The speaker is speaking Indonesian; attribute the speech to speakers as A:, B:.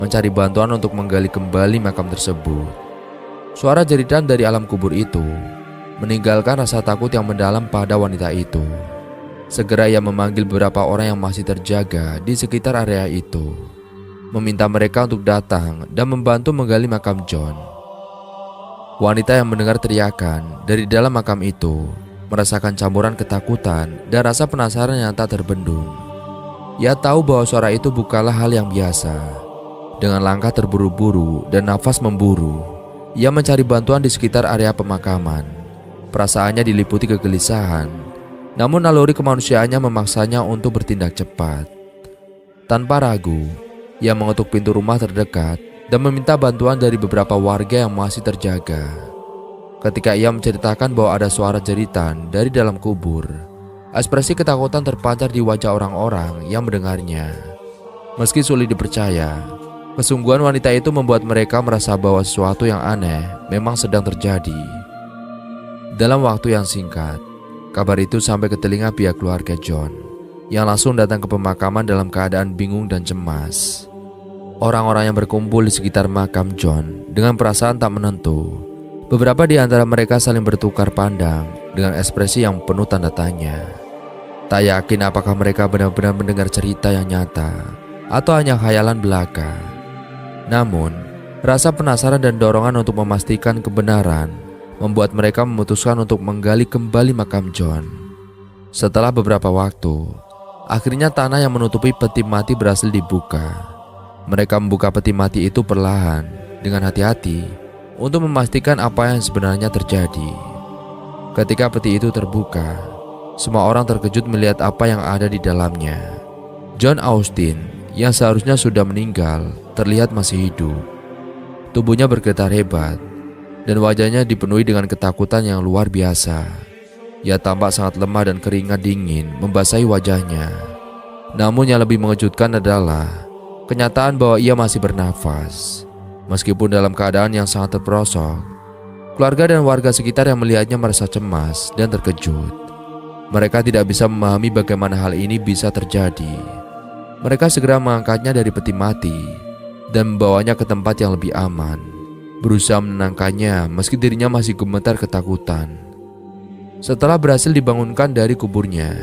A: mencari bantuan untuk menggali kembali makam tersebut. Suara jeritan dari alam kubur itu meninggalkan rasa takut yang mendalam pada wanita itu. Segera ia memanggil beberapa orang yang masih terjaga di sekitar area itu, meminta mereka untuk datang dan membantu menggali makam John. Wanita yang mendengar teriakan dari dalam makam itu merasakan campuran ketakutan dan rasa penasaran yang tak terbendung. Ia tahu bahwa suara itu bukanlah hal yang biasa. Dengan langkah terburu-buru dan nafas memburu, ia mencari bantuan di sekitar area pemakaman. Perasaannya diliputi kegelisahan, namun naluri kemanusiaannya memaksanya untuk bertindak cepat. Tanpa ragu, ia mengetuk pintu rumah terdekat dan meminta bantuan dari beberapa warga yang masih terjaga. Ketika ia menceritakan bahwa ada suara jeritan dari dalam kubur, ekspresi ketakutan terpancar di wajah orang-orang yang mendengarnya. Meski sulit dipercaya, kesungguhan wanita itu membuat mereka merasa bahwa sesuatu yang aneh memang sedang terjadi. Dalam waktu yang singkat, kabar itu sampai ke telinga pihak keluarga John, yang langsung datang ke pemakaman dalam keadaan bingung dan cemas. Orang-orang yang berkumpul di sekitar makam John dengan perasaan tak menentu. Beberapa di antara mereka saling bertukar pandang dengan ekspresi yang penuh tanda tanya. Tak yakin apakah mereka benar-benar mendengar cerita yang nyata atau hanya khayalan belaka. Namun, rasa penasaran dan dorongan untuk memastikan kebenaran membuat mereka memutuskan untuk menggali kembali makam John. Setelah beberapa waktu, akhirnya tanah yang menutupi peti mati berhasil dibuka. Mereka membuka peti mati itu perlahan dengan hati-hati untuk memastikan apa yang sebenarnya terjadi. Ketika peti itu terbuka, semua orang terkejut melihat apa yang ada di dalamnya. John Austin yang seharusnya sudah meninggal terlihat masih hidup. Tubuhnya bergetar hebat dan wajahnya dipenuhi dengan ketakutan yang luar biasa. Ia tampak sangat lemah dan keringat dingin membasahi wajahnya. Namun yang lebih mengejutkan adalah kenyataan bahwa ia masih bernafas. Meskipun dalam keadaan yang sangat terperosok, keluarga dan warga sekitar yang melihatnya merasa cemas dan terkejut. Mereka tidak bisa memahami bagaimana hal ini bisa terjadi. Mereka segera mengangkatnya dari peti mati dan membawanya ke tempat yang lebih aman, berusaha menenangkannya meski dirinya masih gemetar ketakutan. Setelah berhasil dibangunkan dari kuburnya,